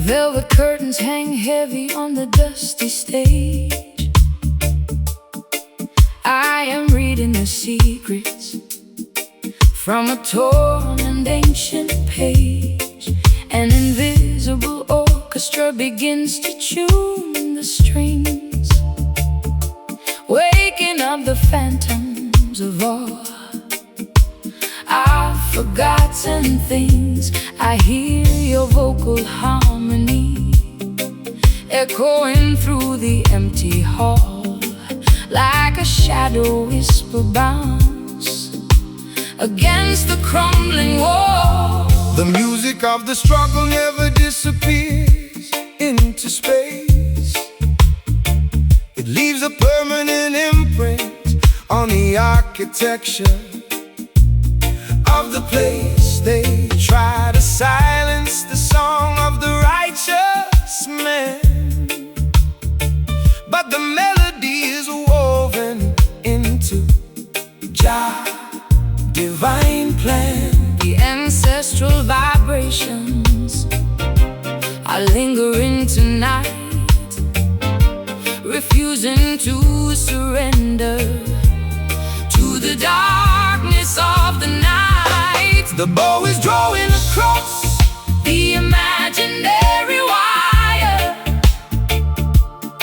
Velvet curtains hang heavy on the dusty stage. I am reading the secrets from a torn and ancient page. An invisible orchestra begins to tune the strings, waking up the phantoms of all our forgotten things. I hear your vocal harmony echoing through the empty hall, like a shadow whisper bounce against the crumbling wall. The music of the struggle never disappears into space. It leaves a permanent imprint on the architecture of the place. They try to silence the song of the righteous man, but the melody is woven into Jah's divine plan. The ancestral vibrations are lingering tonight, refusing to surrender to the darkness of the night. The bow is drawing across the imaginary wire,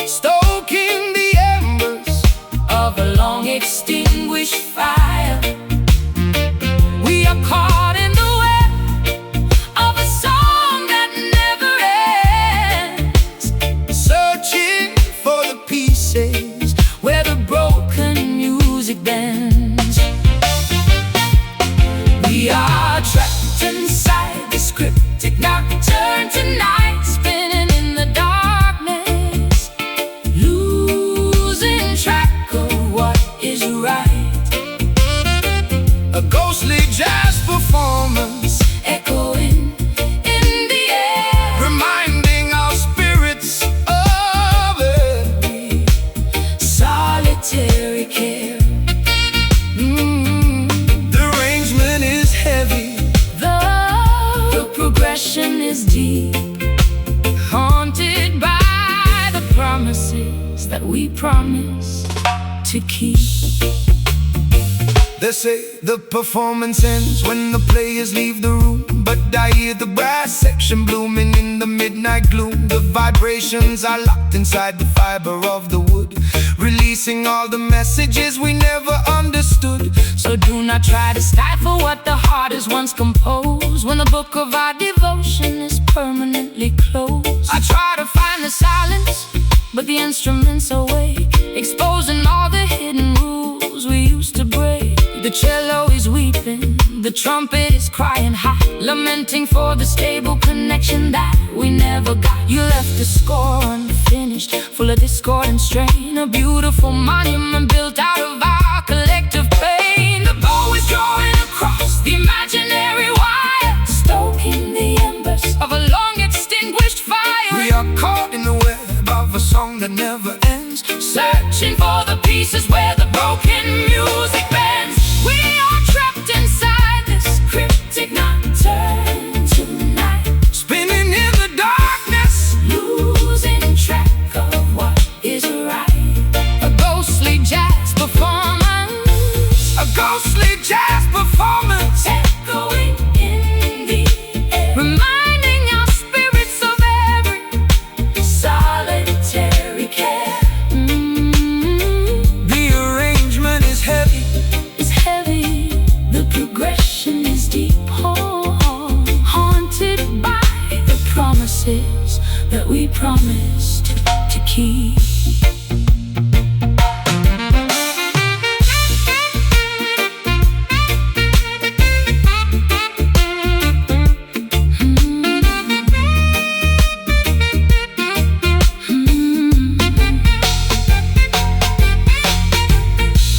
stoking the embers of a long extinguished fire. We are caught in the web of a song that never ends, searching for the pieces where the broken music bends. We are trapped inside this cryptic nocturne tonight, spinning in the darkness, losing track of what is right. A ghostly jazz performance Echoing in the air, reminding our spirits of every solitary care. The arrangement is heavy, The progression is deep, haunted by the promises that we promised to keep. They say the performance ends when the players leave the room, but I hear the brass section blooming in the midnight gloom. The vibrations are locked inside the fiber of the wood, releasing all the messages we never understood. So do not try to stifle what the heart has once composed, when the book of our devotion is permanently closed. I try to find the silence, but the instruments awake, exposing all the hidden rules we used to break. The cello is weeping, the trumpet is crying high, lamenting for the stable connection that we never got. You left the score unfinished, full of discord and strain, a beautiful monument built out of our collective pain. The bow is drawing across the imaginary wire, stoking the embers of a long extinguished fire. We are caught in the web of a song that never ends, Searching for the pieces where the broken music bends. We are trapped inside this cryptic nocturne tonight, spinning in the darkness, losing track of what is right. A ghostly jazz performance, a ghostly jazz performance, echoing in the air, reminding our spirits of every solitary care. The arrangement is heavy, The progression is deep, haunted by the promises that we promised to keep.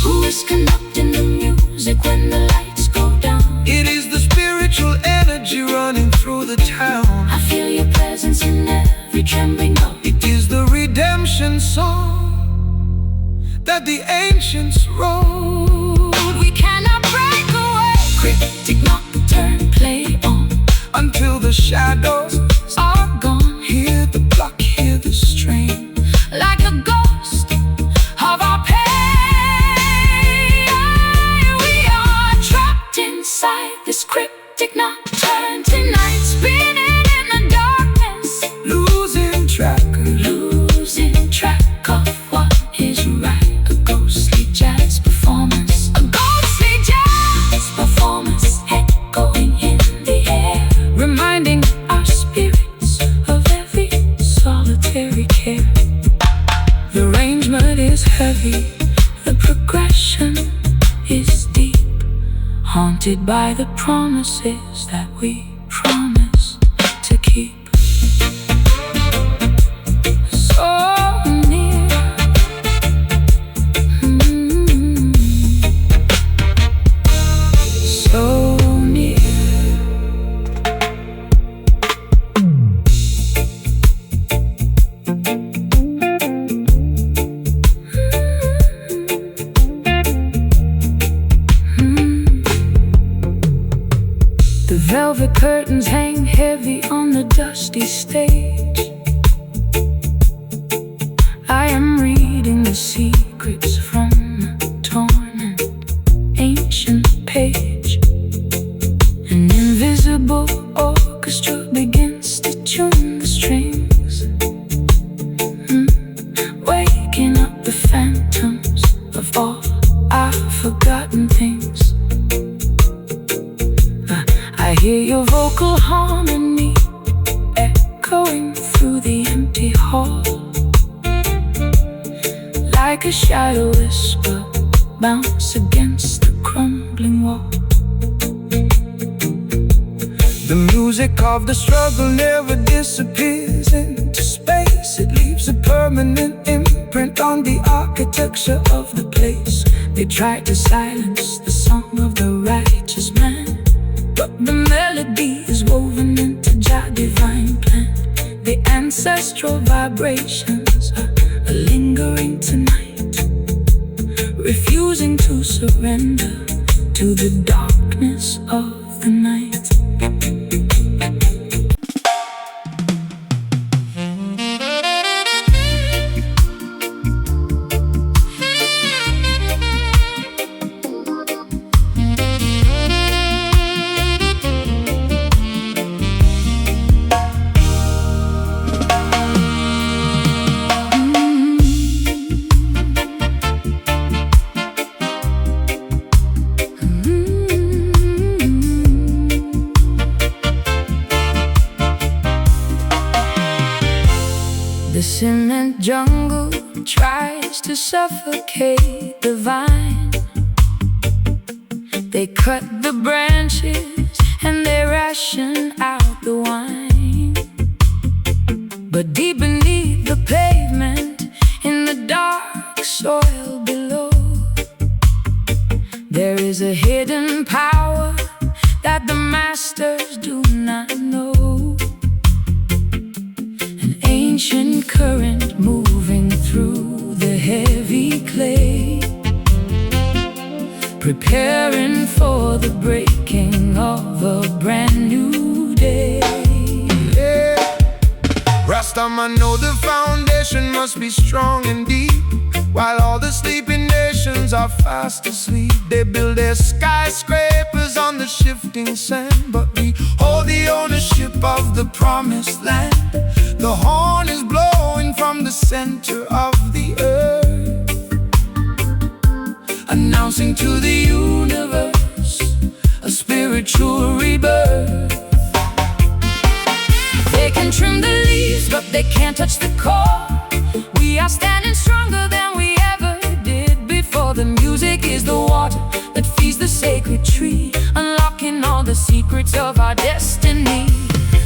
Who is conducting the music when the lights go down? it is the spiritual energy running through the town. I feel your presence in every trembling note. It is the redemption song that the ancients wrote. We cannot break away. Cryptic nocturne, play on Until the shadows are gone. hear haunted by the promises that we promise to keep. So near, so near. The velvet curtains hang heavy on the dusty stage. I am reading the secrets from a torn and ancient page. An invisible orchestra begins to tune the strings, waking up the phantoms of all our forgotten things. I hear your vocal harmony echoing through the empty hall, like a shadow whisper bounce against the crumbling wall. The music of the struggle never disappears into space. It leaves a permanent imprint on the architecture of the place. They tried to silence the song of the righteous man, but the melody is woven into Jah divine plan. The ancestral vibrations are lingering tonight, refusing to surrender to the darkness of the night. The cement jungle tries to suffocate the vine. They cut the branches and they ration out the wine. But deep beneath the pavement, in the dark soil below, there is a hidden power that the masters do not know. Ancient current moving through the heavy clay, preparing for the breaking of a brand new day. Yeah. Rastaman know the foundation must be strong and deep. While all the sleeping nations are fast asleep, they build their skyscrapers on the shifting sand, but we hold the ownership of the promised land. The horn is blowing from the center of the earth, announcing to the universe a spiritual rebirth. They can trim the leaves, but they can't touch the core. We are standing stronger than we ever did before. The music is the water that feeds the sacred tree, unlocking all the secrets of our destiny.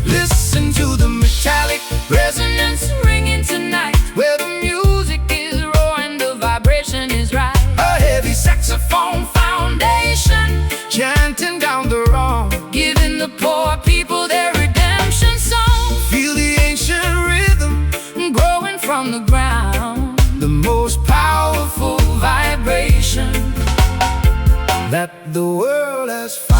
Listen to the metallic resonance ringing tonight, where the music is roaring, the vibration is right. A heavy saxophone foundation chanting down the wrong, giving the poor people their redemption song. Feel the ancient rhythm growing from the ground, the most powerful vibration that the world has found.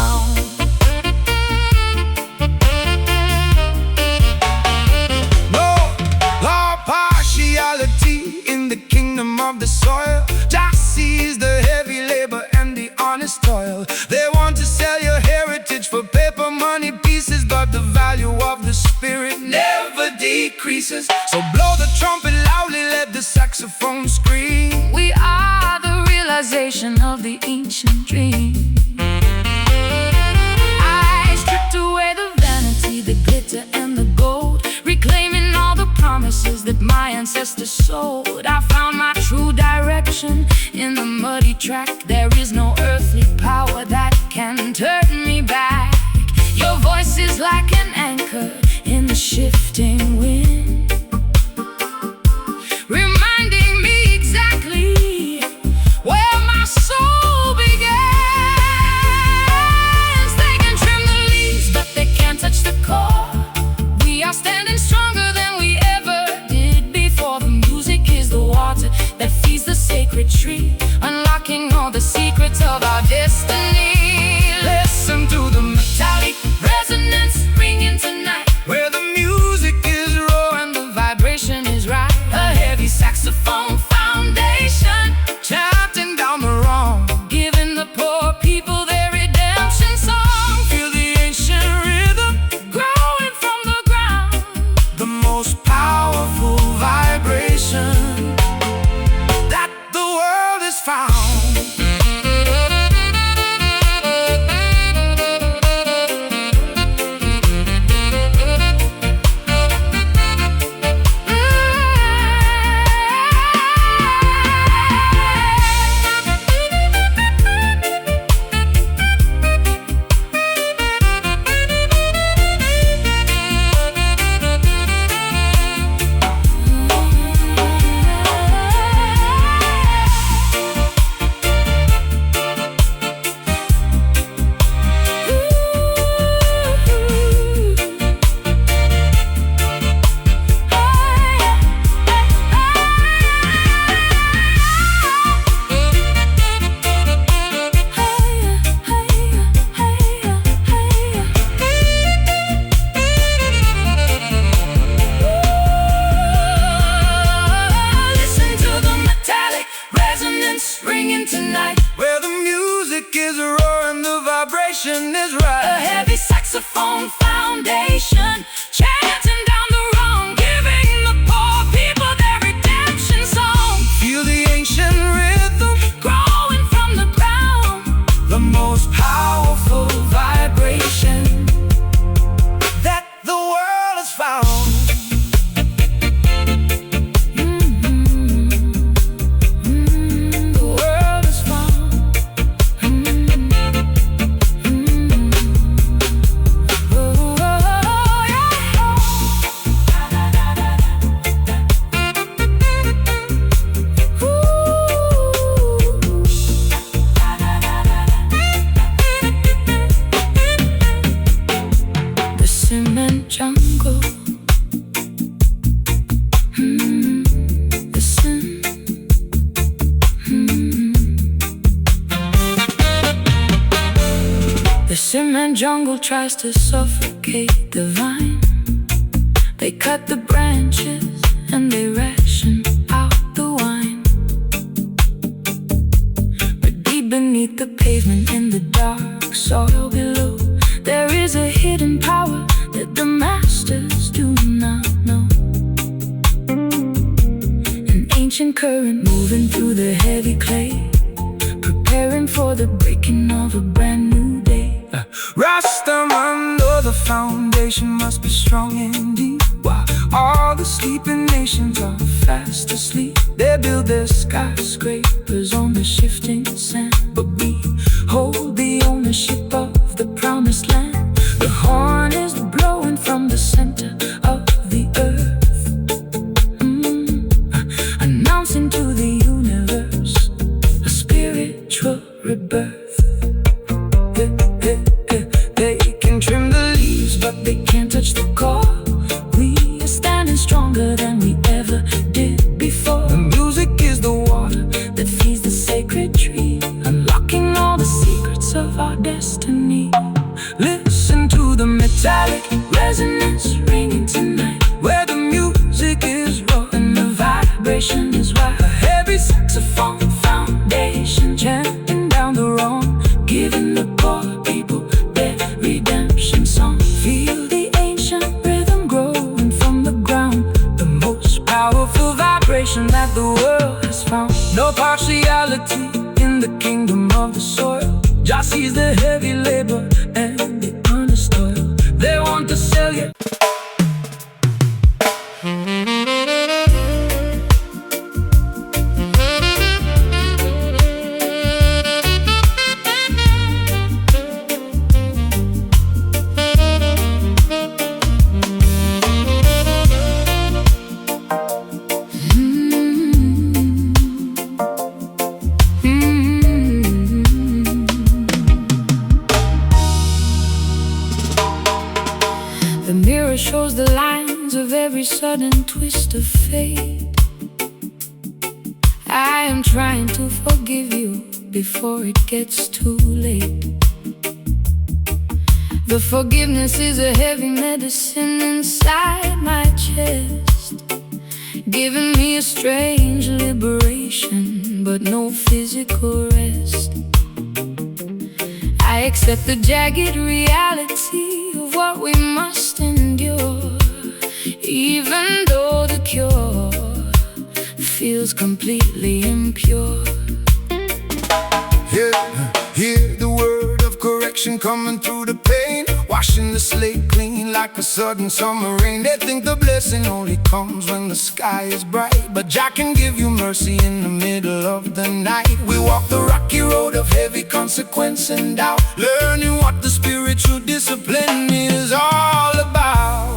In the kingdom of the soil, Jah sees the heavy labor and the honest toil. They want to sell your heritage for paper money pieces, but the value of the spirit never decreases. So blow the trumpet loudly, let the saxophone scream. We are the realization of the ancient dream. I stripped away the vanity, the glitter and the gold, reclaiming all the promises that my ancestors sold. I found my true direction in the muddy track. There is no earthly power that can turn voice is like an anchor in the shifting wind, reminding me exactly where my soul begins. They can trim the leaves, but they can't touch the core. We are standing stronger than we ever did before. The music is the water that feeds the sacred tree, unlocking all the secrets of our destiny. Listen to the metallic resonance ringing tonight, where the music is raw and the vibration is right. A heavy saxophone foundation, chanting down the wrong, giving the poor people their redemption song. Feel the ancient rhythm growing from the ground, the most powerful vibration that the world has found. Ringing tonight, where the music is raw and the vibration is right. A heavy saxophone foundation, chanting down the wrong, giving the poor people their redemption song. Feel the ancient rhythm growing from the ground, the most powerful vibration that the world has found. Jungle. Listen. The cement jungle tries to suffocate the vine. They cut the branches and they ration out the wine. But deep beneath the pavement, in the dark soil below, there is a hidden power that the masters do not know. An ancient current moving through the heavy clay, preparing for the breaking of a brand new day. Rastaman, though the foundation must be strong indeed, while all the sleeping nations are fast asleep. They build their skyscrapers on the shifting sand, but we hold the ownership of the promised land. The horn is blowing from the center of the earth, announcing to the universe a spiritual rebirth. They can trim the leaves, but they can't touch the core. We are standing stronger than we ever did before. The music is the water that feeds the sacred tree, unlocking all the secrets of our destiny. Listen to the metallic resonance ringing tonight, where the music is raw and the vibration is right. A heavy saxophone foundation, chanting down the wrong, giving the poor people their redemption song. Feel the ancient rhythm growing from the ground, the most powerful vibration that the world has found. No partiality in the kingdom of the soil. Jah sees the heavy labor and the honest toil. They want to sell you. the lines of every sudden twist of fate. I am trying to forgive you before it gets too late. The forgiveness is a heavy medicine inside my chest, giving me a strange liberation, but no physical rest. I accept the jagged reality of what we must endure, even though the cure feels completely impure. Hear the word of correction coming through the pain, washing the slate clean like a sudden summer rain. They think the blessing only comes when the sky is bright, but Jah can give you mercy in the middle of the night. We walk the rocky road of heavy consequence and doubt, learning what the spiritual discipline is all about.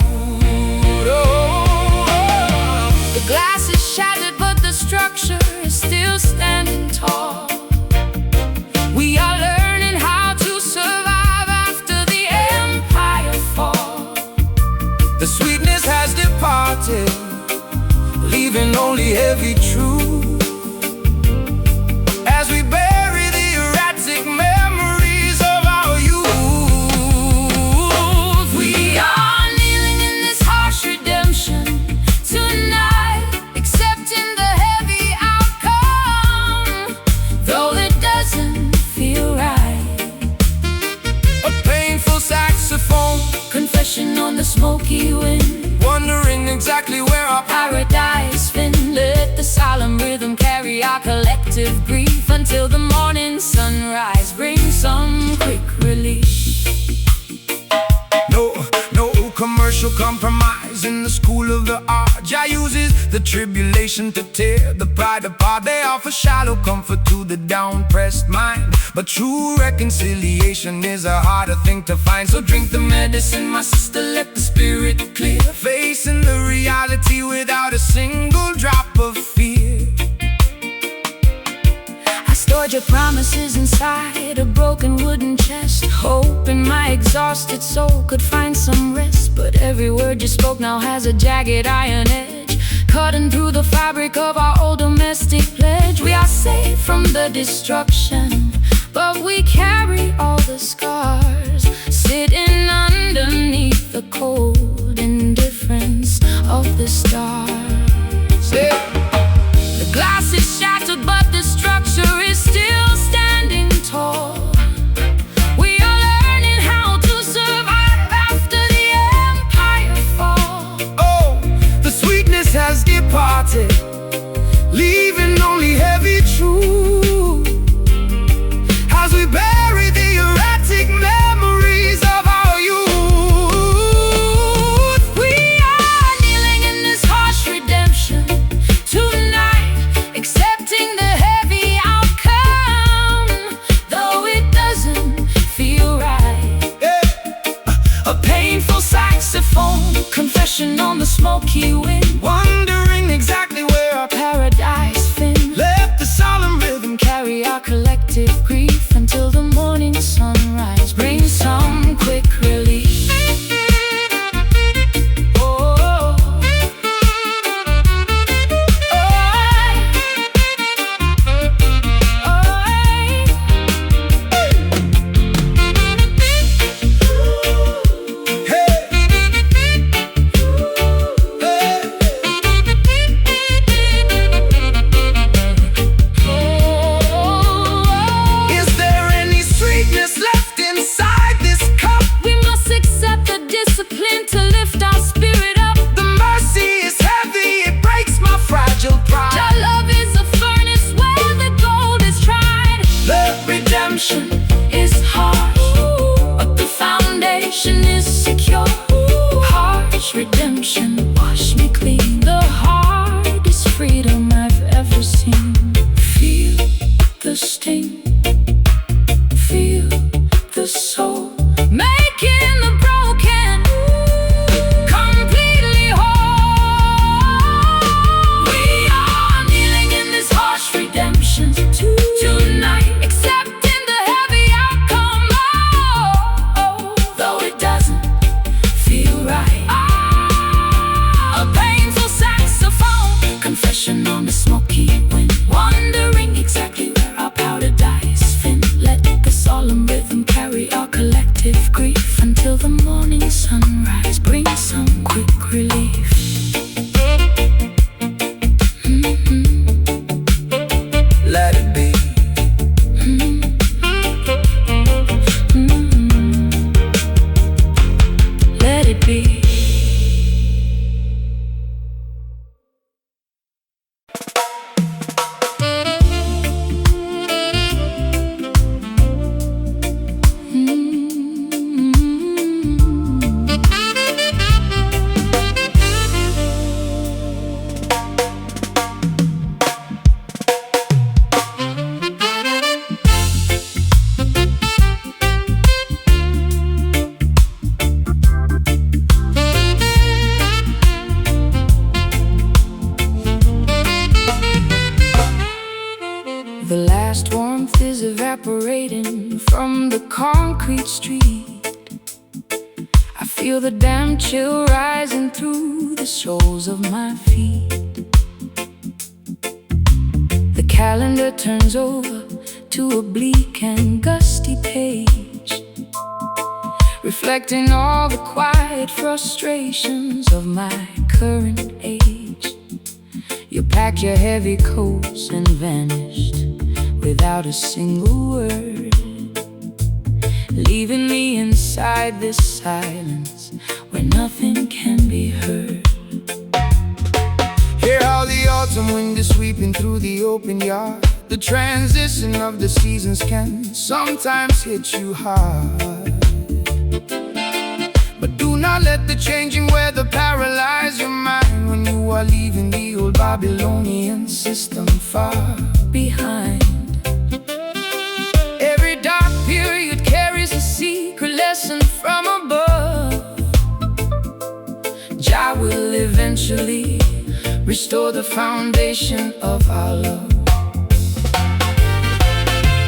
The glass is shattered, but the structure is still standing tall. We are learning how to survive after the empire fall. The sweetness has departed, leaving only heavy truth, as we bury the erratic memories of our youth. We are kneeling in this harsh redemption tonight, accepting the heavy outcome, though it doesn't feel right. A painful saxophone, Confession on the smoky wind, wondering exactly where our paradise been. Let the solemn rhythm carry our collective grief until the morning sunrise brings some quick relief. No commercial compromise in the school of the art. Jah uses the tribulation to tear the pride apart. They offer shallow comfort to the down-pressed mind, but true reconciliation is a harder thing to find. So drink the medicine, my sister, let the spirit clear, facing the reality without a single drop of fear. I stored your promises inside a broken wooden chest, hoping my exhausted soul could find some rest. But every word you spoke now has a jagged iron edge, cutting through the fabric of our old domestic pledge. We are safe from the destruction, but we carry all the scars, sitting underneath the cold indifference of the stars. The glass is shattered, but the structure is still standing tall. We are learning how to survive after the empire fall. Oh, the sweetness has departed, leaving only heavy truth, as we bury the erratic memories of our youth. We are kneeling in this harsh redemption tonight, accepting the heavy outcome, though it doesn't feel right. A painful saxophone, confession on the smoky wind, Wondering exactly where our paradise been. left the solemn rhythm Carry our collective grief until the morning sunrise brings some quick relief. Oh, oh, Is there any sweetness left inside this cup? we must accept the discipline to lift our spirit up. The mercy is heavy, it breaks my fragile pride. Our love is a furnace where the gold is tried. The Redemption is hard, but the foundation is secure. Harsh redemption, wash me clean. The hardest freedom I've ever seen. Feel the sting, feel the soul, making the broken completely whole. We are kneeling in this harsh redemption tonight, accepting the heavy outcome, though it doesn't feel right. relief. Let it be. Let it be. The last warmth is evaporating from the concrete street. I feel the damp chill rising through the soles of my feet. The calendar turns over to a bleak and gusty page, reflecting all the quiet frustrations of my current age. You packed your heavy coats and vanished without a single word, leaving me inside this silence where nothing can be heard. Hear how the autumn wind is sweeping through the open yard. The transition of the seasons can sometimes hit you hard, but do not let the changing weather paralyze your mind when you are leaving the old Babylonian system far behind. Every dark period carries a secret lesson from above. Jah will eventually restore the foundation of our love.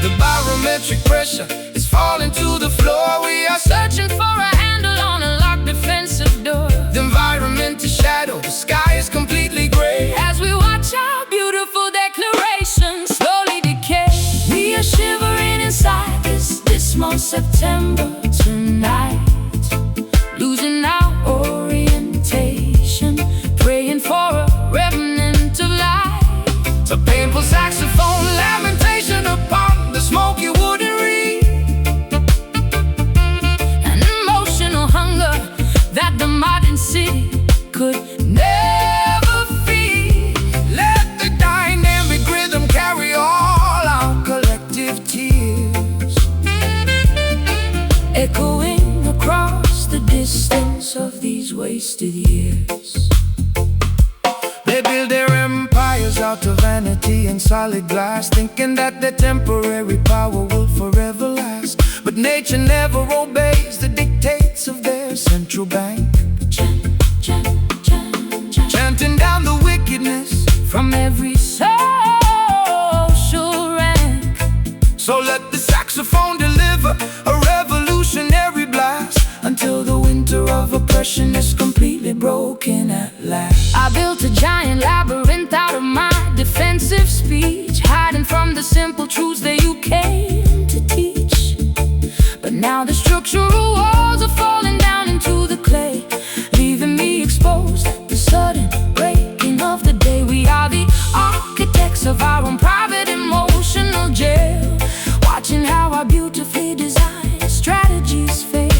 The barometric pressure is falling to the floor. We are Searching for a handle on a locked defensive door. the environment is shadow, the sky is completely gray. As we watch our beautiful declaration slowly decay, we are shivering inside this dismal September tonight, losing our orientation, praying for a remnant of light. A painful saxophone lamentation upon the smoky wooden reed. An emotional hunger that the modern city could never feed. Let the dynamic rhythm carry all our collective tears, echoing across the distance of these wasted years. They build their empires out of vanity and solid glass, thinking that their temporary power will forever last. But nature never obeys the dictates of their central bank, chanting down the wickedness From every social rank, So let the saxophone deliver a revolutionary blast until the winter of oppression is completely broken at last. I built a giant labyrinth out of my defensive speech, hiding from the simple truths that you came to teach. But now the structural walls are falling down into the clay, leaving me exposed at the sudden breaking of the day. We are the architects of our own private emotional jail, watching how our beautifully designed strategies fail.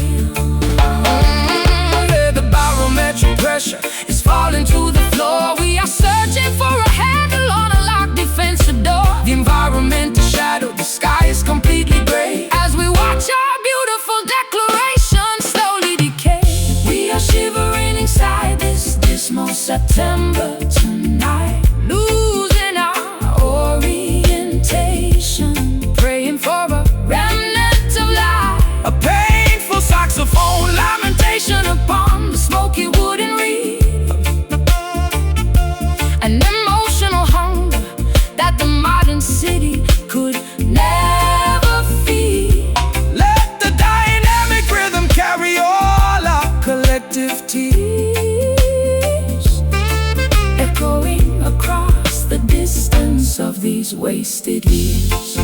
The barometric pressure is falling to the floor. We are searching for a handle on a locked defensive door. The environment is shadow, the sky is completely gray. As we watch our beautiful declaration slowly decay, we are shivering inside this dismal September tonight, losing our orientation, praying for a remnant of life. A painful saxophone lamentation upon the smoky wooden reed. An emotional hunger that the modern city could never feed. Let the dynamic rhythm carry all our collective tears, Echoing across the distance of these wasted years.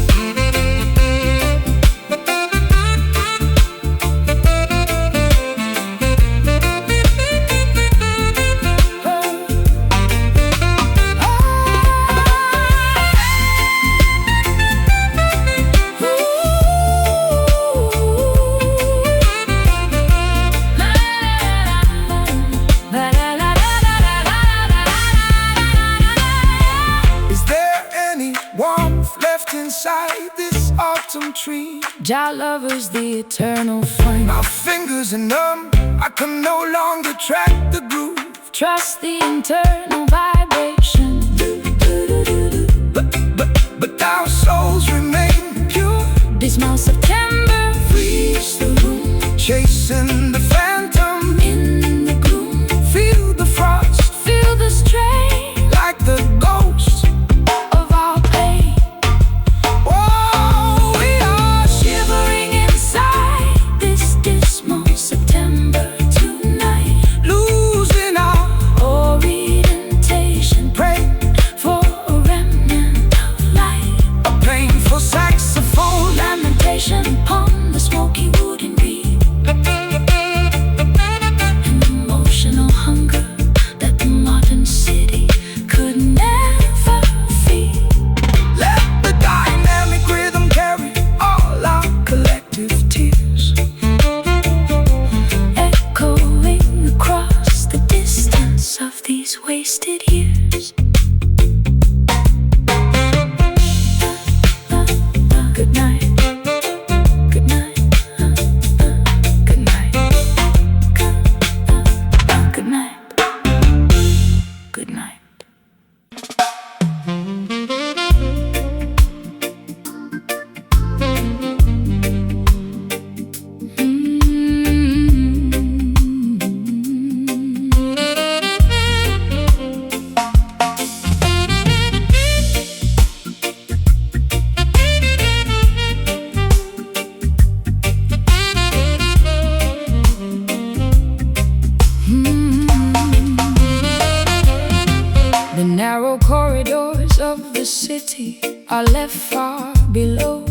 beside this autumn tree. Jah lover's the eternal flame. My fingers are numb, I can no longer track the groove. Trust the internal vibration. But our souls remain pure. Dismal September frees the room, Chasing the phantom in the gloom. feel the frost, Feel the strain like the ghost of our pain. Oh, we are Shivering inside this dismal September tonight, losing our orientation, prey. for a remnant of light. A painful saxophone Lamentation upon the smoky wooden beam. An emotional hunger that the modern city could never feed. Let the dynamic rhythm carry all our collective tears. Echoing across the distance of these wasted years. Good night. Good night. Good night. Good night. Good night. The narrow corridors of the city are left far below.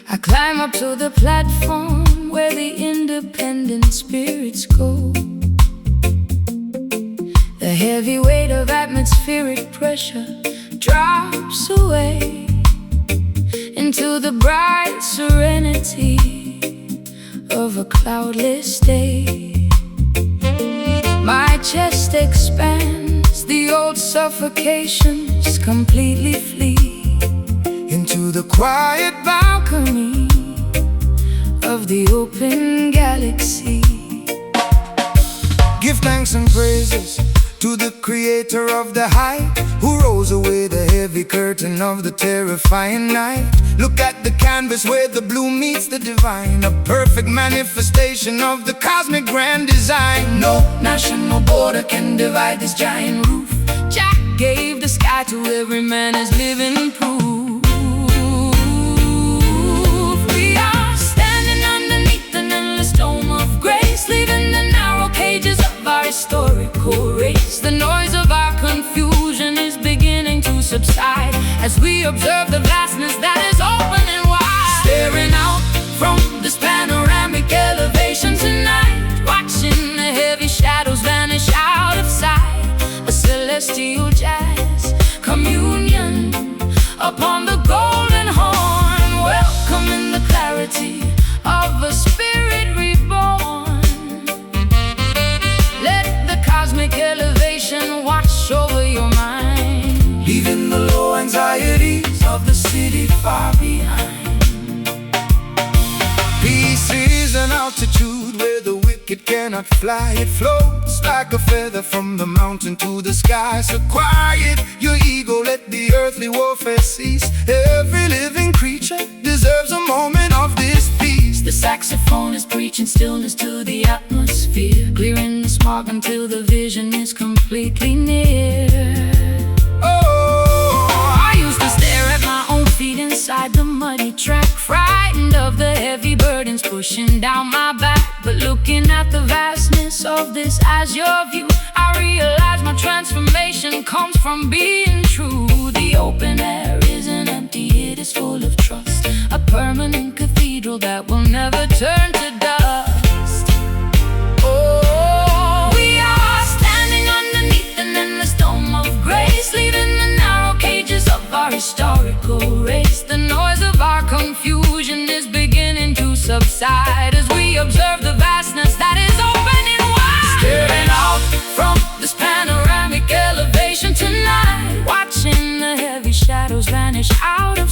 I climb up to the platform where the independent spirits go. The heavy weight of atmospheric pressure drops away into the bright serenity of a cloudless day. My chest expands, the old suffocations completely flee Into the quiet balcony of the open galaxy. give thanks and praises to the creator of the height, who rolls away the heavy curtain of the terrifying night. Look at the canvas where the blue meets the divine, a perfect manifestation of the cosmic grand design. No national border can divide this giant roof. Jack gave the sky to every man as living proof. We are standing underneath an endless dome of grace, leaving the narrow cages of our historical race. The noise of our confusion is beginning to subside as we observe the vastness that is open and wide. Staring out from this panoramic elevation tonight, watching the heavy shadows vanish out of sight. A celestial jazz communion upon the golden horn, welcoming the clarity of a spirit reborn. Let the cosmic elevation watch over your mind, Leaving the low anxieties of the city far behind. Peace is an altitude where the wicked cannot fly. It floats like a feather from the mountain to the sky. So quiet your ego, let the earthly warfare cease. Every living creature deserves a moment of this peace. The saxophone is preaching stillness to the atmosphere, clearing the smog until the vision is completely near. I used to stare at my own feet inside the muddy track, frightened of the heavy burdens pushing down my back. But looking at the vastness of this azure view, I realize my transformation comes from being true. The open air isn't empty, it is full of trust, a permanent cathedral that will never turn to dust. Oh, we are standing underneath an endless dome of grace, leaving the narrow cages of our historical race. The noise of our confusion is beginning to subside as we observe the vastness that is opening wide. Staring out from this panoramic elevation tonight, watching the heavy shadows vanish out of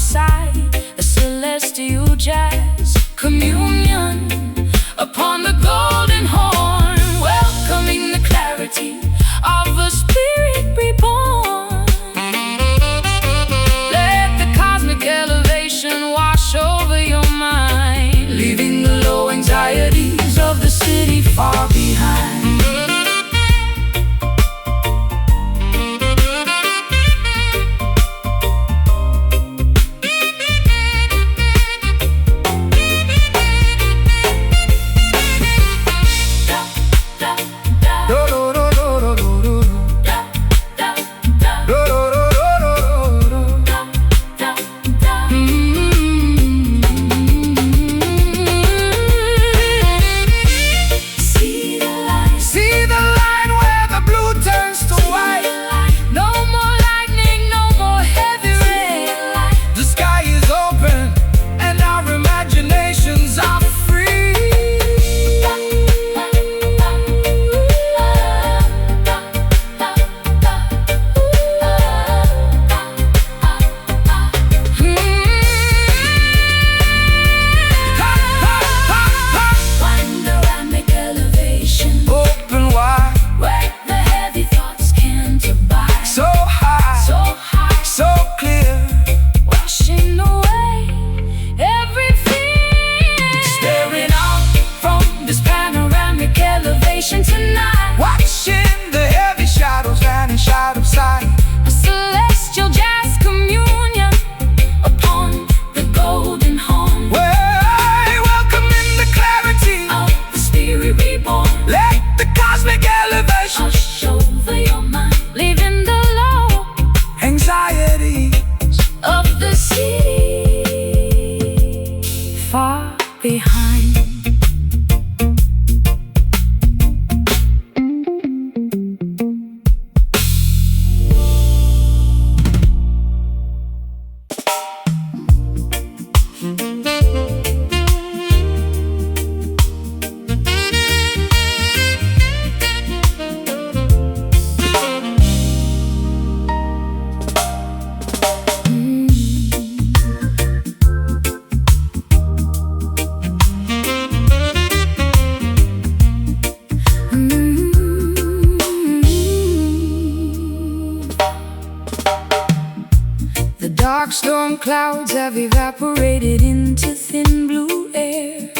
dark storm clouds have evaporated into thin blue air.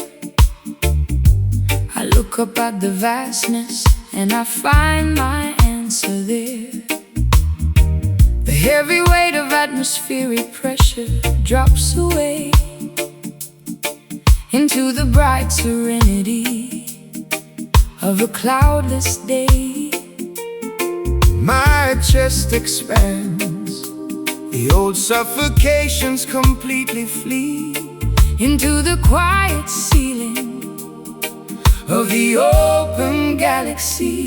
I look up at the vastness and I find my answer there. The heavy weight of atmospheric pressure drops away into the bright serenity of a cloudless day. My chest expands, the old suffocations completely flee into the quiet ceiling of the open galaxy.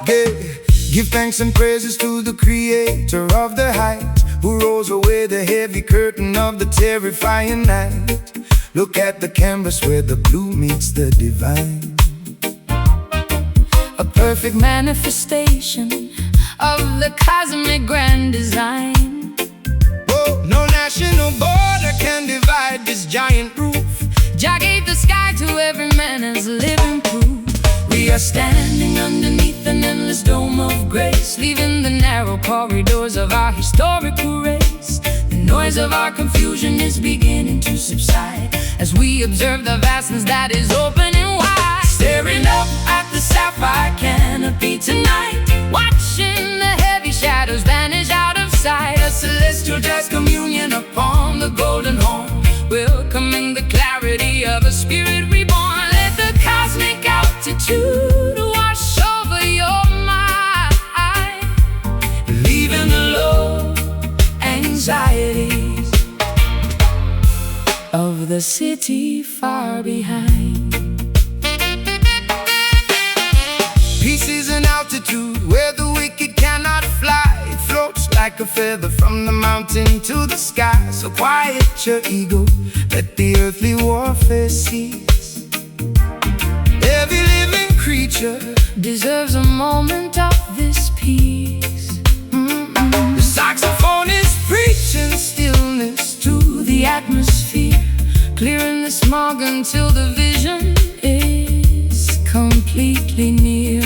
Give thanks and praises to the creator of the height, who rolls away the heavy curtain of the terrifying night. Look at the canvas where the blue meets the divine, a perfect manifestation of the cosmic grand design. Oh, no national border can divide this giant roof. Jah gave the sky to every man as living proof. We are standing underneath an endless dome of grace, leaving the narrow corridors of our historical race. The noise of our confusion is beginning to subside as we observe the vastness that is opening wide. Staring up at the sapphire canopy tonight, watching the heavy shadows vanish out of sight. A celestial jazz communion upon the golden horn, welcoming the clarity of a spirit reborn. Let the cosmic altitude wash over your mind, leaving the low anxieties of the city far behind. Peace is an altitude where the wicked cannot fly. It floats like a feather from the mountain to the sky. So quiet your ego, let the earthly warfare cease. Every living creature deserves a moment of this peace. The saxophone is preaching stillness to the atmosphere, clearing the smog until the vision is completely near.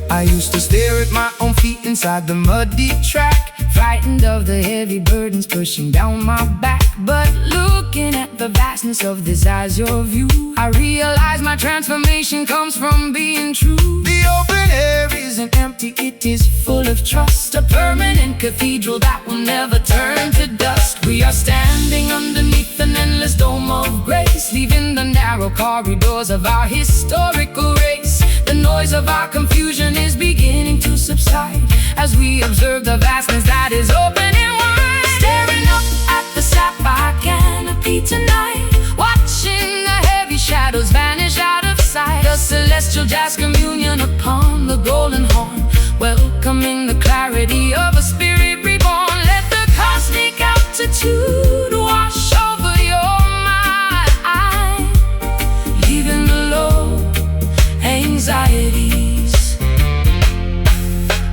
I used to stare at my own feet inside the muddy track, frightened of the heavy burdens pushing down my back. But looking at the vastness of this azure view, I realize my transformation comes from being true. The open air isn't empty, it is full of trust, a permanent cathedral that will never turn to dust. We are standing underneath an endless dome of grace, leaving the narrow corridors of our historical race. The noise of our confusion is beginning to subside as we observe the vastness that is opening wide. Staring up at the sapphire canopy tonight, watching the heavy shadows vanish out of sight. A celestial jazz communion upon the golden horn, welcoming the clarity of a spirit reborn. Let the cosmic altitude wash over your mind, leaving the low anxieties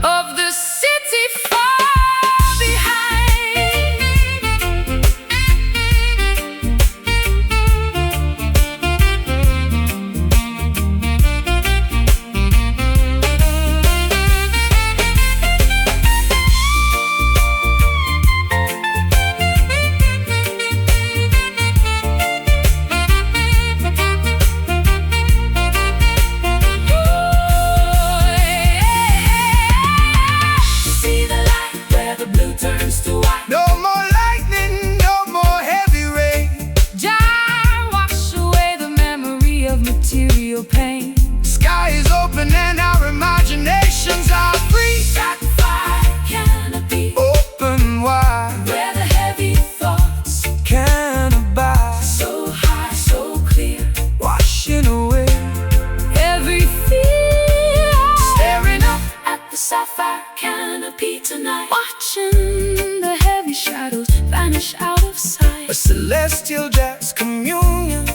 of the city far behind. Pain. Sky is open and our imaginations are free. Sapphire canopy open wide, where the heavy thoughts can abide. So high, so clear, washing away every fear. Staring up at the sapphire canopy tonight, watching the heavy shadows vanish out of sight. A celestial jazz communion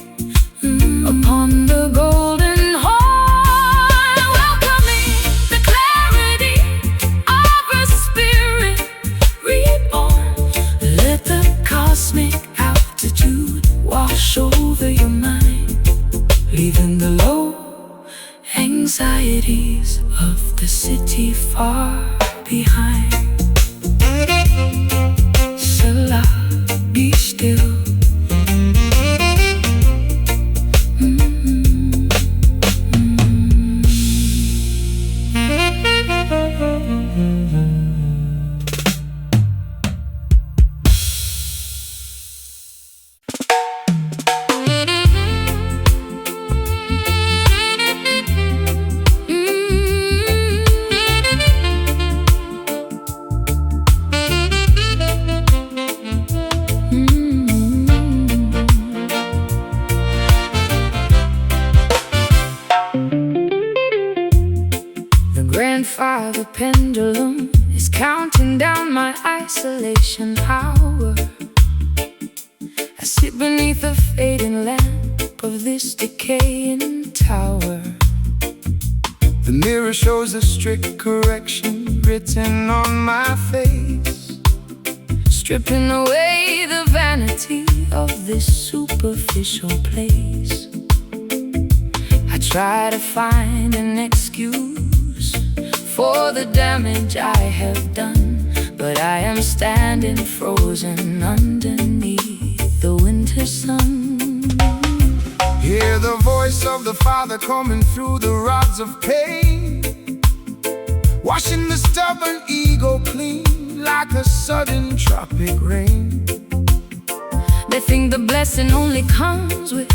upon the golden horn, welcoming the clarity of a spirit reborn. Let the cosmic altitude wash over your mind, leaving the low anxieties of the city far behind. Salam. Allah, be still. Grandfather pendulum is counting down my isolation hour. I sit beneath the fading lamp of this decaying tower. The mirror shows a strict correction written on my face, stripping away the vanity of this superficial place. I try to find an excuse for the damage I have done, but I am standing frozen underneath the winter sun. Hear the voice of the Father coming through the rods of pain, washing the stubborn ego clean like a sudden tropic rain. They think the blessing only comes with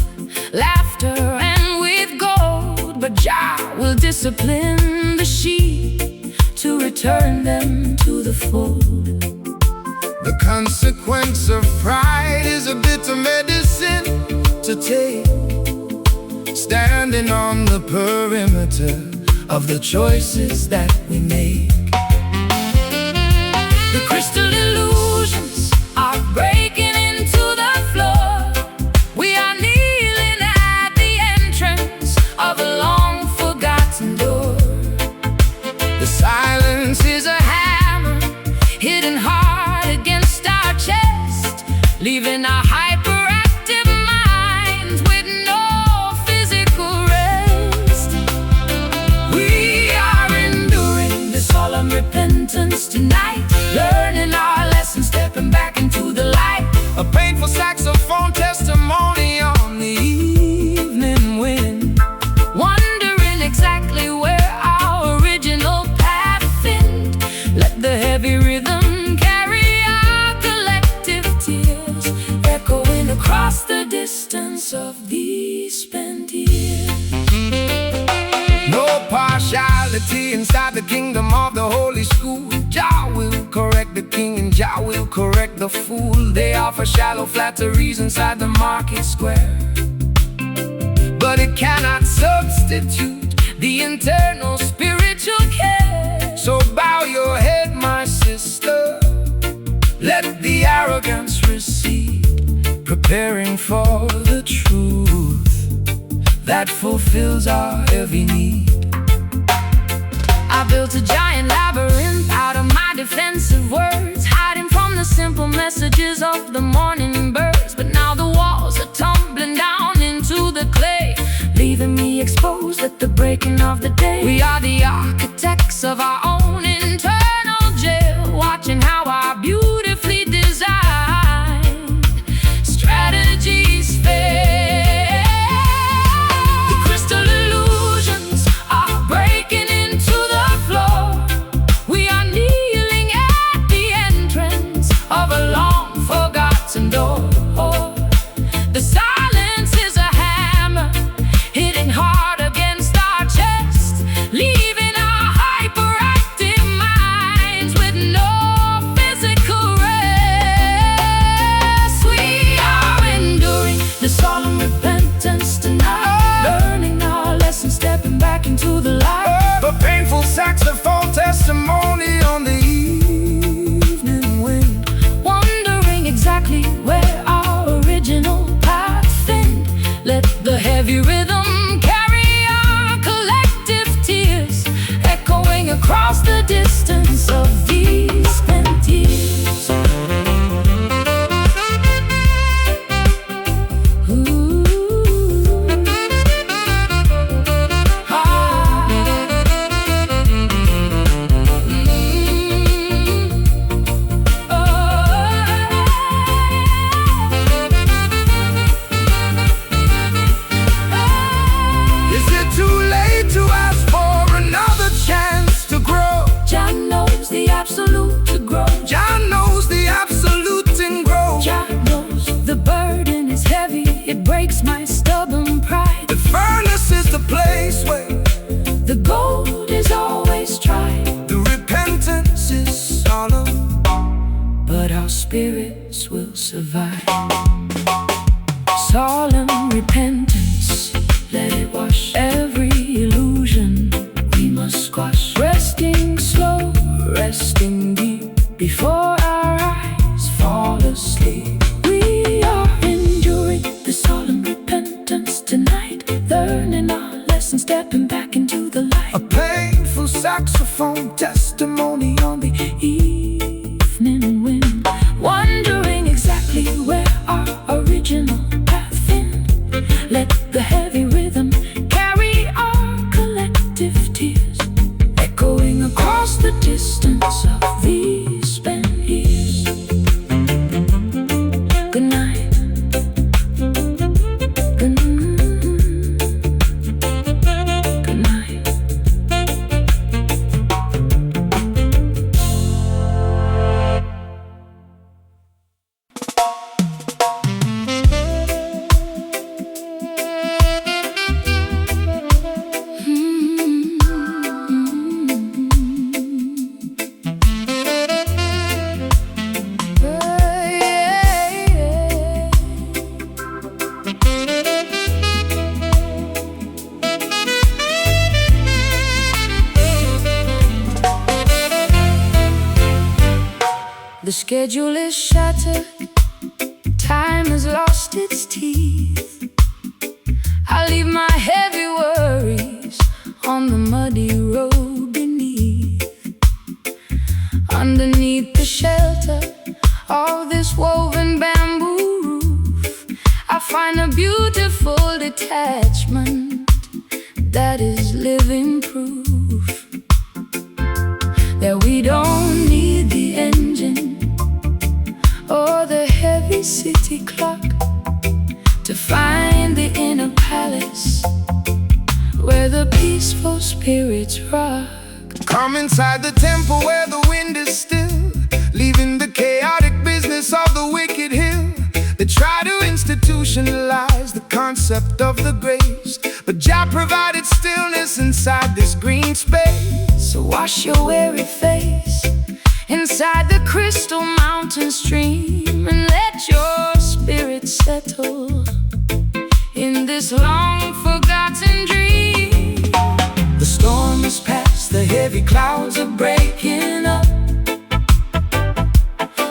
laughter and with gold, but Jah will discipline the sheep to return them to the fold. The consequence of pride is a bitter medicine to take, standing on the perimeter of the choices that we make. The crystal illusions are breaking into the floor. We are kneeling at the entrance of a long forgotten door. The silence is a hammer hidden hard against our chest, leaving our hyperactive minds with no physical rest. We are enduring the solemn repentance tonight, learning our lessons, stepping back into the light. a painful saxophone testimony on the evening wind, Wondering exactly where our original path ended. Let the heavy rhythm carry our collective tears, echoing across the distance of these spent years. no partiality inside the kingdom of the holy school. Jah will correct the king and Jah will correct the fool. They offer shallow flatteries inside the market square, but it cannot substitute the internal spiritual care. So bow your head, my sister, let the arrogance recede, preparing for the truth that fulfills our every need. I built a giant labyrinth out of my defensive words, hiding from the simple messages of the morning birds. But now the walls are tumbling down into the clay, leaving me exposed at the breaking of the day. We are the architects of our own internal jail, watching how our beautifully designed strategies fail. The crystal illusions are breaking into the floor. We are kneeling at the entrance of a long forgotten door. The silence is a hammer hitting hard against our chest, leaving our hyperactive minds with no physical rest. We are enduring the solemn repentance tonight, learning our lessons, stepping back into the light. a painful saxophone testimony on the evening wind, Wondering exactly where our original path ended. Let the heavy rhythm carry our collective tears, echoing across the distance of these spent years. Ooh. Ah. Mm. Oh. spirits will survive. Solemn repentance, let it wash every illusion we must squash. Resting slow, resting deep, before our eyes fall asleep. We are enduring the solemn repentance tonight, learning our lesson, stepping back into the light. A painful saxophone testimony on the evening wind, wondering exactly where our original path been. Let the heavy rhythm carry our collective tears, echoing across the distance of these spent years. Good night. Good night. The schedule is shattered, time has lost its teeth. I leave my heavy worries on the muddy road beneath. Underneath the shelter of this woven bamboo roof, I find a beautiful detachment that is living proof that we don't need the engine or the heavy city clock to find the inner palace where the peaceful spirits rock. Come inside the temple where the wind is still, leaving the chaotic business of the wicked hill. They try to institutionalize the concept of the grace, but Jah provided stillness inside this green space. So wash your weary face inside the crystal mountain stream, and let your spirit settle in this long forgotten dream. The storm is past, the heavy clouds are breaking up.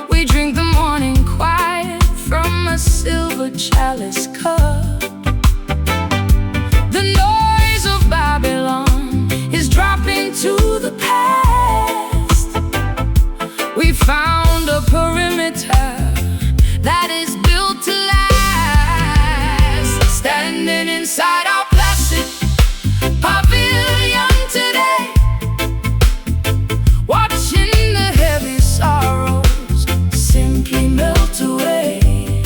We drink the morning quiet from a silver chalice cup. The noise of Babylon is dropping to the past. We found a perimeter that is built to last, standing inside our placid pavilion today, watching the heavy sorrows simply melt away.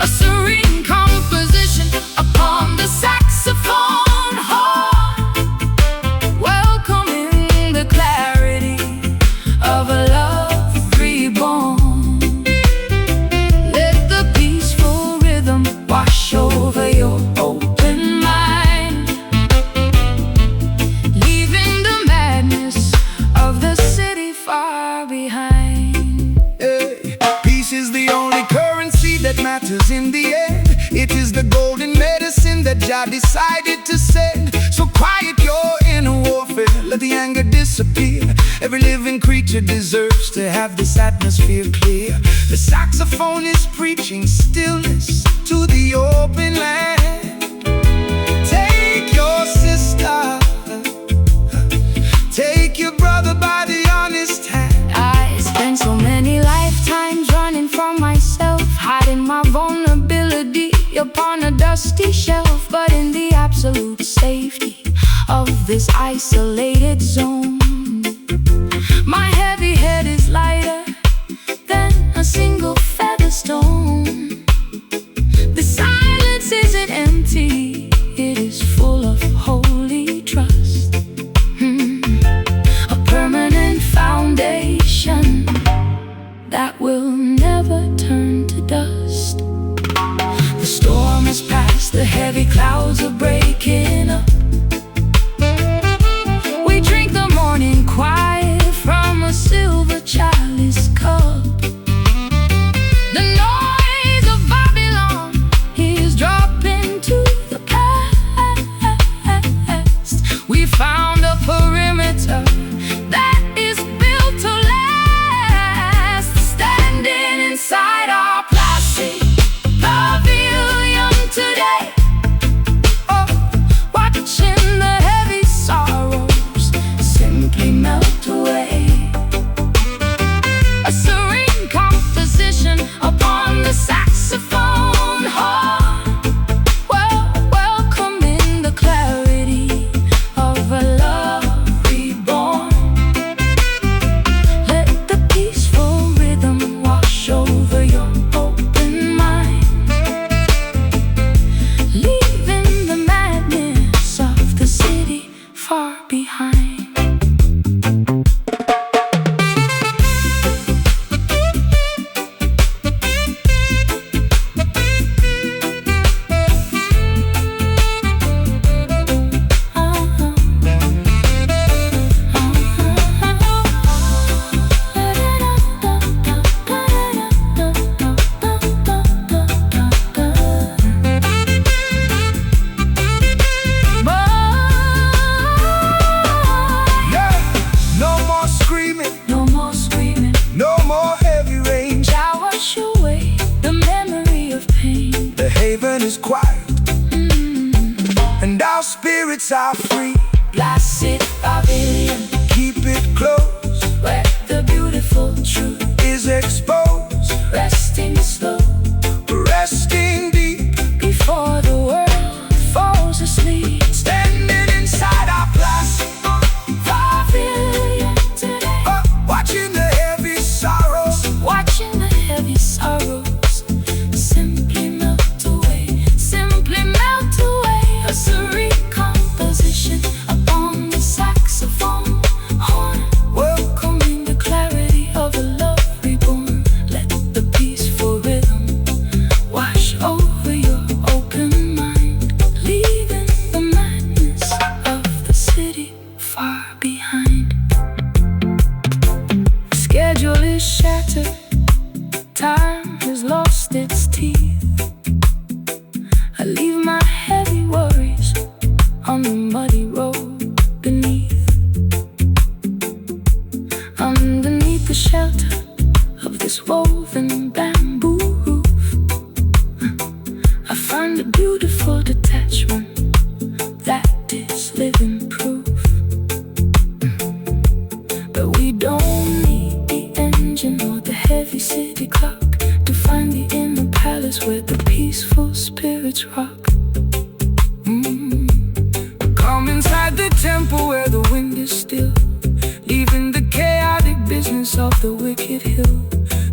A serene composition upon the saxophone horn, welcoming the clarity of a love reborn. Let the peaceful rhythm wash over your open mind, leaving the madness of the city far behind. Hey, peace is the only currency that matters in the end. It is the golden medicine that Jah decided to send. So quiet your inner warfare, let the anger disappear. Every living creature deserves to have this atmosphere clear. The saxophone is preaching stillness to the open land. Take your sister, take your brother by the honest hand. I spent so many lifetimes running from myself, hiding my vulnerability upon a dusty shelf. But in the absolute safety of this isolated zone, my heavy head is lighter than a single feather stone. The silence isn't empty, it is full of holy trust. A permanent foundation that will never turn to dust. The storm is past, the heavy clouds are breaking up. We drink the morning our spirits are free. Placid pavilion, Keep it close, where the beautiful truth is exposed. resting slow Resting deep, before the world falls asleep. standing inside our plastic Pavilion today, watching the heavy sorrows. watching the heavy sorrows simply melt away, simply melt away. A serene composition upon the saxophone horn, welcoming the clarity of a love reborn. Let the peaceful rhythm wash over your open mind, leaving the madness of the city far behind. Schedule is shattered, time has lost its teeth. I leave my heavy worries on the muddy road beneath. Underneath the shelter of this woven bamboo roof, I find a beautiful detachment that is living proof. But we don't need the engine or the heavy city clock to find the inner palace where the peaceful spirits rock. Come inside the temple where the wind is still, leaving the chaotic business of the wicked hill.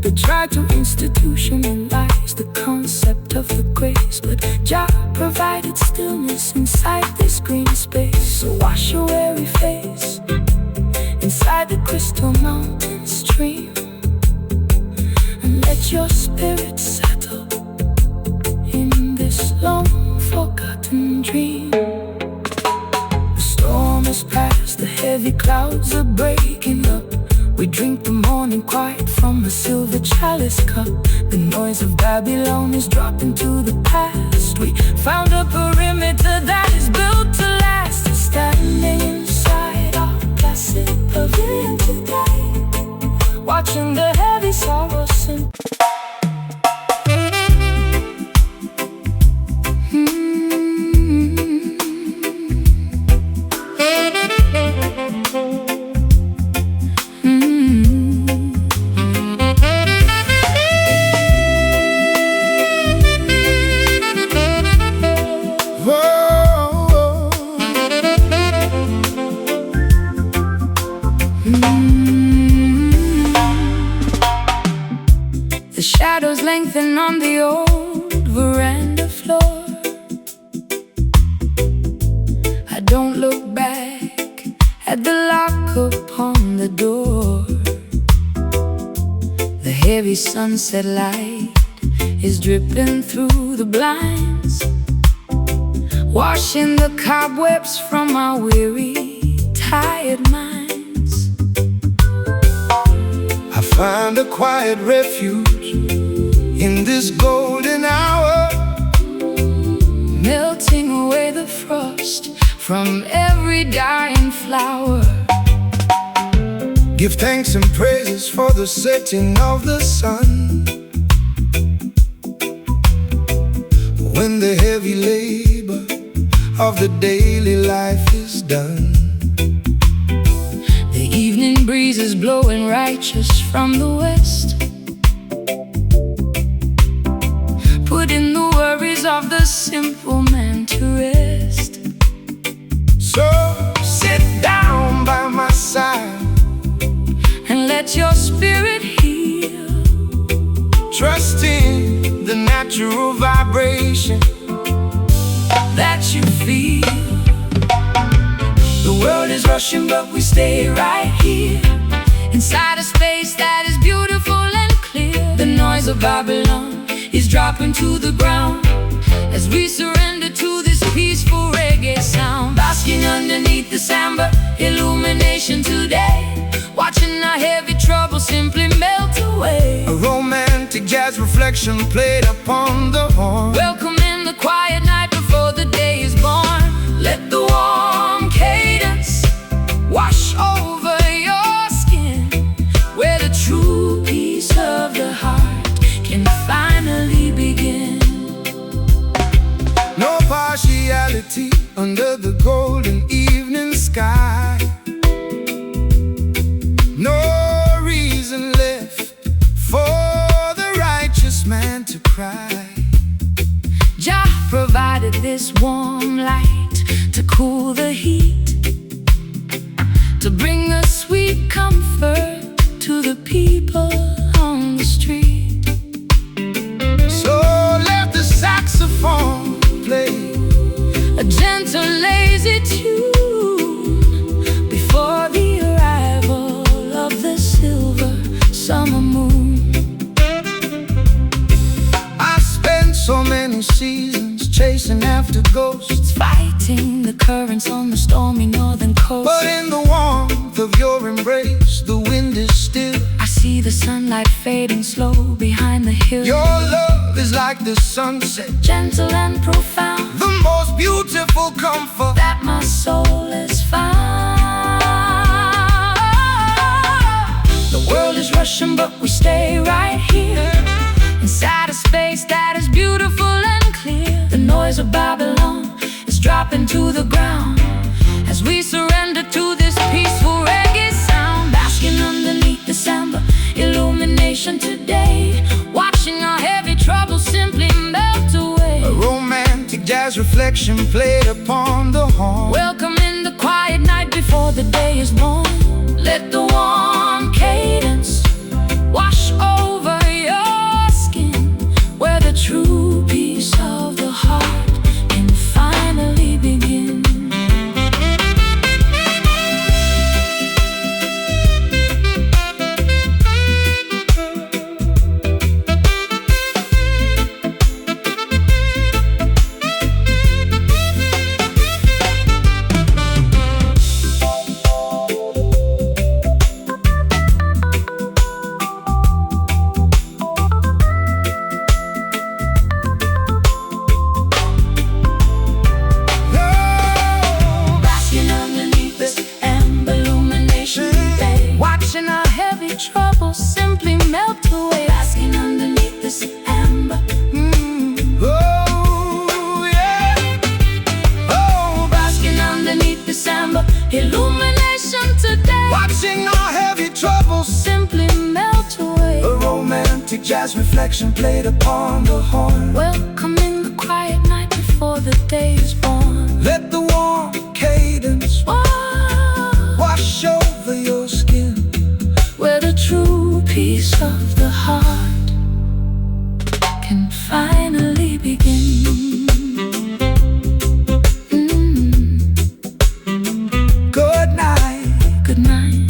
They try to institutionalize the concept of the grace, but Jah provided stillness inside this green space. So wash your weary face inside the crystal mountain stream, and let your spirit settle in this long forgotten dream. The storm is past, the heavy clouds are breaking up. We drink the morning quiet from a silver chalice cup. The noise of Babylon is dropping to the past. We found a perimeter that is built to last. Standing inside our placid pavilion today, watching the heavy sorrow sink. The shadows lengthen on the old veranda floor. I don't look back at the lock upon the door. The heavy sunset light is dripping through the blinds, washing the cobwebs from our weary, tired minds. I find a quiet refuge in this golden hour, melting away the frost from every dying flower. give thanks and praises for the setting of the sun. When the heavy labor of the daily life is done, The evening breeze is blowing righteous from the west, putting the worries of the simple man to rest. so sit down by my side And let your spirit heal, trusting the natural vibration that you feel. The world is rushing, but we stay right here, inside a space that is beautiful and clear. The noise of Babylon is dropping to the ground as we surrender to this peaceful reggae sound. Basking underneath the samba illumination today, watching our heavy trouble simply melt away. a romantic jazz reflection played upon the horn. Welcoming the quiet night before the day is born. Let the warm cadence wash over your skin, where the true peace of the heart can finally begin. No partiality under cry. Jah provided this warm light to cool the heat, to bring a sweet comfort to the people on the street. So let the saxophone play a gentle, lazy tune before the arrival of the silver summer moon. I spent so many seasons chasing after ghosts, fighting the currents on the stormy northern coast. but in the warmth of your embrace, the wind is still. I see the sunlight fading slow behind the hills. Your love is like the sunset, Gentle and profound, the most beautiful comfort that my soul has found. The world is rushing, but we stay right here, inside a space that is beautiful and clear. The noise of Babylon is dropping to the ground as we surrender to this peaceful reggae sound. Basking underneath December illumination today, watching our heavy troubles simply melt away. A romantic jazz reflection played upon the horn. Welcome in the quiet night before the day is born. Let the warm cadence wash over your skin, where the true peace of the heart can finally begin. Watching our heavy troubles simply melt away, basking underneath this amber. Oh, yeah. Oh, Basking underneath this amber illumination today, watching our heavy troubles. simply melt away. A romantic jazz reflection played upon the horn. Welcome in the quiet night before the day is born. Let the warm cadence wash over your skin, Where the true peace of the heart can finally begin. good night. Good night.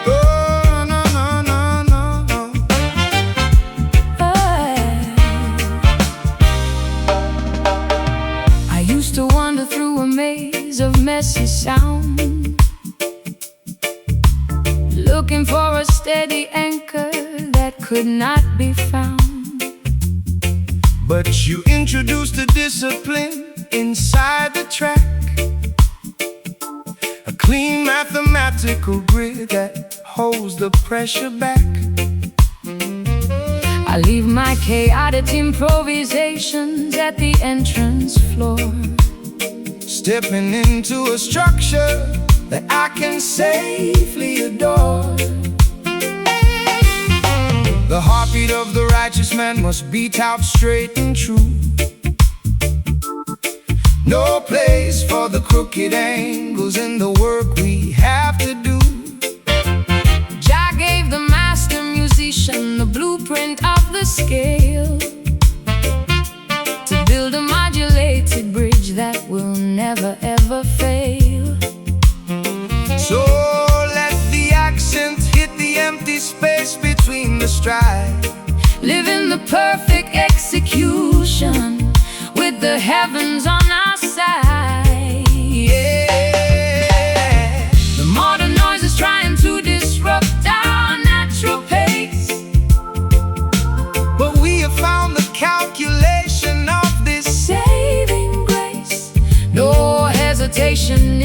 Oh, no, no, no, no, no. I used to wander through a maze of messy sound, looking for a steady anchor that could not be found. But you introduced a discipline inside the track, a clean mathematical grid that holds the pressure back. I leave my chaotic improvisations at the entrance floor, stepping into a structure that I can safely adore. The heartbeat of the righteous man must beat out straight and true. No place for the crooked angles in the work we have to do. Jah gave the master musician the blueprint of the scale, to build a modulated bridge that will never ever fail. So let the accent hit the empty space between the stride, Live in the perfect execution with the heavens on our side. yeah. The modern noise is trying to disrupt our natural pace,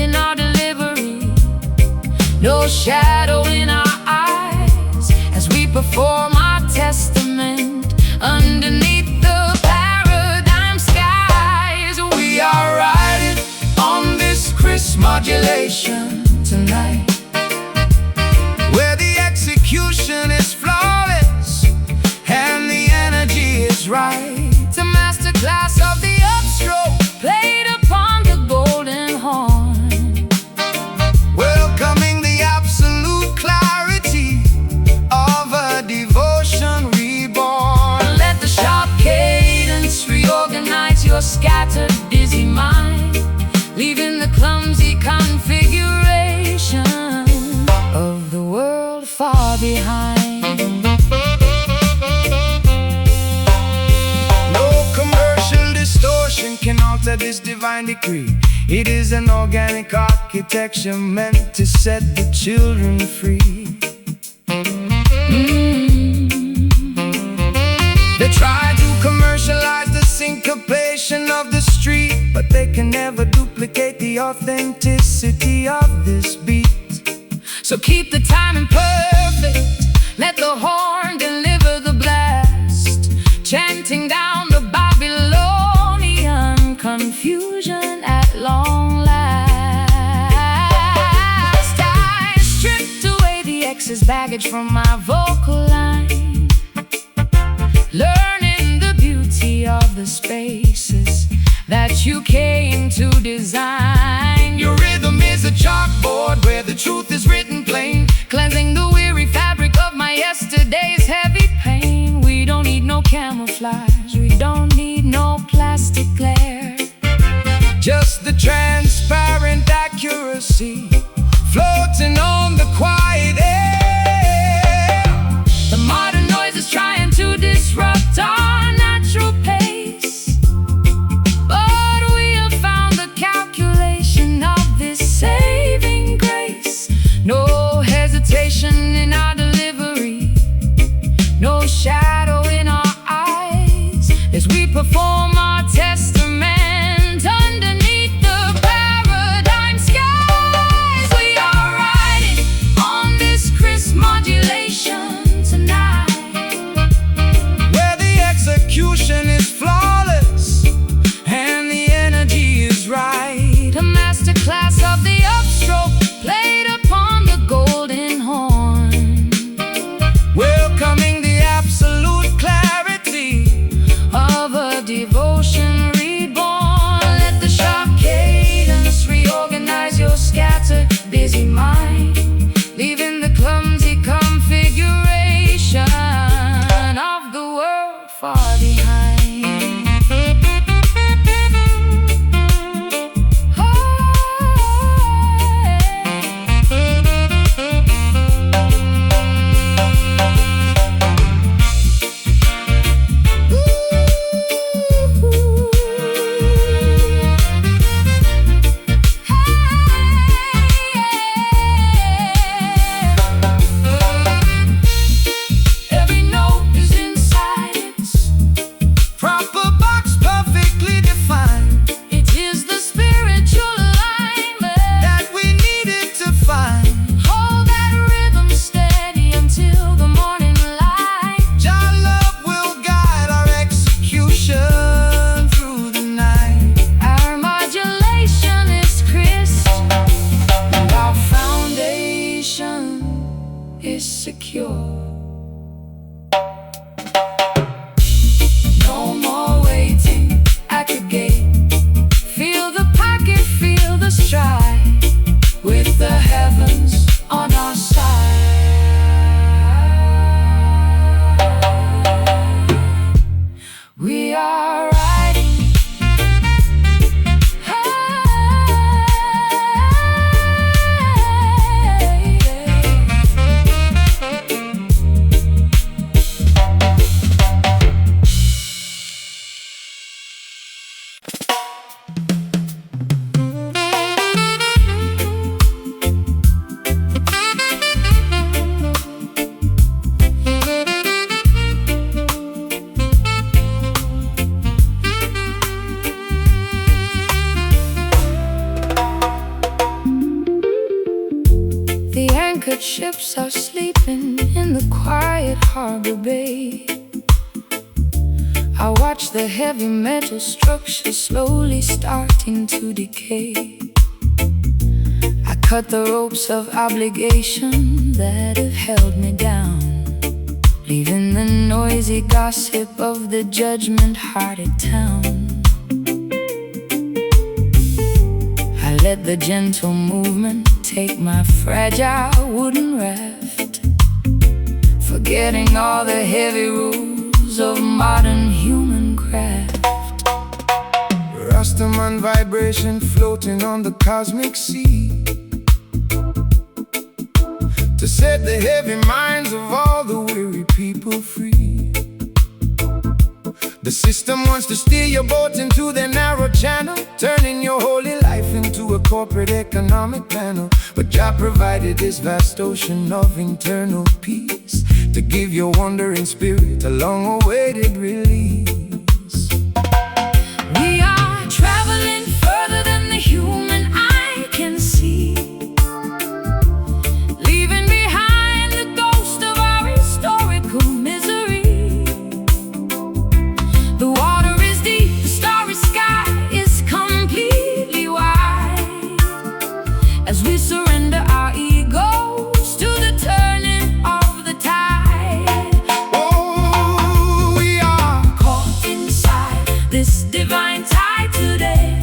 in our delivery, no shadow in our eyes, as we perform our testament underneath the paradigm skies. We are riding on this crisp modulation tonight, where the execution is flawless and the energy is right. A masterclass of the upstroke played upon the golden horn, welcoming the absolute clarity of a devotion reborn. Let the sharp cadence reorganize your scattered, dizzy mind, leaving the clumsy configuration of the world far behind. Can alter this divine decree. It is an organic architecture meant to set the children free. They try to commercialize the syncopation of the street, but they can never duplicate the authenticity of this beat. So keep the timing perfect, let the horn deliver the blast, chanting down the Babylonian confusion at long last. I stripped away the excess baggage from my vocal line, learning the beauty of the spaces that you came to design. Your rhythm is a chalkboard where the truth is written plain, cleansing the weary fabric of my yesterday's heavy pain. We don't need no camouflage, we don't need no plastic glare, just the transparent accuracy floating on the quiet air. The modern noise is trying to disrupt our natural pace, but we have found the calculation of this saving grace. No hesitation in our delivery, no shadow in our eyes, as we perform our testament underneath the paradigm skies. We are riding on this crisp modulation tonight, where the execution is flawless and the energy is right. A masterclass of the upstroke played upon the golden horn, welcoming the absolute clarity of a devotion reborn. Let the sharp cadence reorganize your scattered, busy mind, leaving the clumsy configuration of the world far behind. Every note is inside its proper box, perfectly defined. It is the spiritual alignment that we needed to find. Hold that rhythm steady until the morning light. Your love will guide our execution through the night. Our modulation is crisp and our foundation is secure. No more waiting at the gate. Feel the pocket, feel the stride, with the heavens on our side. We are riding high. anchored ships are sleeping in the quiet harbor bay. I watch the heavy metal structures slowly starting to decay. I cut the ropes of obligation that have held me down, leaving the noisy gossip of the judgment-hearted town. I let the gentle movement take my fragile wooden raft, forgetting all the heavy rules of modern human craft. Rastaman vibration floating on the cosmic sea, to set the heavy minds of all the weary people free. The system wants to steer your boat into their narrow channel, turning your holy life into a corporate economic panel. But Jah provided this vast ocean of internal peace, to give your wandering spirit a long-awaited release. We are traveling further than the human eye can see, leaving behind the ghost of our historical misery. The water is deep, the starry sky is completely wide, as we surrender our egos to the turning of the tide. Oh, we are Caught inside this divine tide today,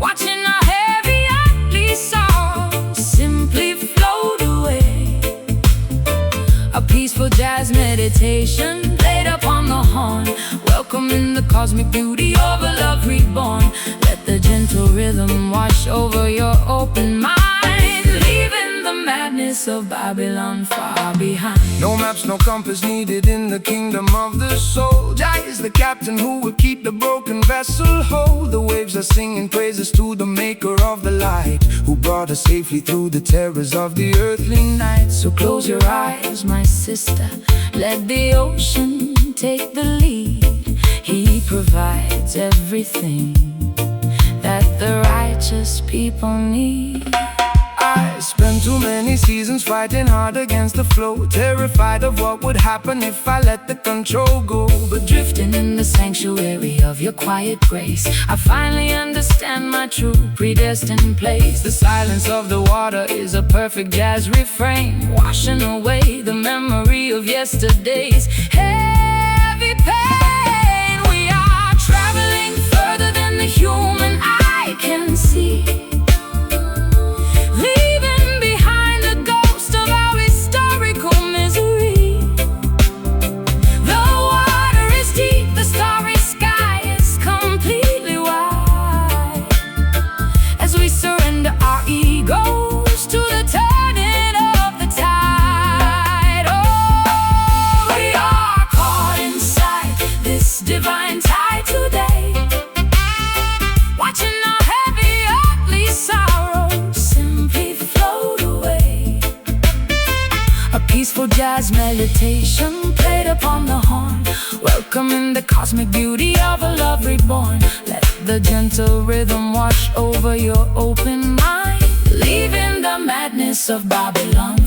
watching our heavy ugly sorrows simply float away. A peaceful jazz meditation played upon the horn, welcoming the cosmic beauty of a love reborn. Let the gentle rhythm wash over your open mind, leaving the madness of Babylon far behind. no maps, no compass needed in the kingdom of the soul. Jah is the captain who will keep the broken vessel whole. The waves are singing praises to the maker of the light, who brought us safely through the terrors of the earthly night. So close your eyes, my sister, let the ocean take the lead. He provides everything that the righteous people need. I spent too many seasons fighting hard against the flow, terrified of what would happen if I let the control go. But drifting in the sanctuary of your quiet grace, I finally understand my true predestined place. The silence of the water is a perfect jazz refrain, Washing away the memory of yesterday's heavy pain. We are traveling further than the human eye can see, leaving behind the ghost of our historical misery. The water is deep, the starry sky is completely wide, as we surrender our egos to the turning of the tide. Oh, we are caught inside this divine tide today, watching our heavy ugly sorrows simply float away. A peaceful jazz meditation played upon the horn, welcoming the cosmic beauty of a love reborn. Let the gentle rhythm wash over your open mind, leaving the madness of Babylon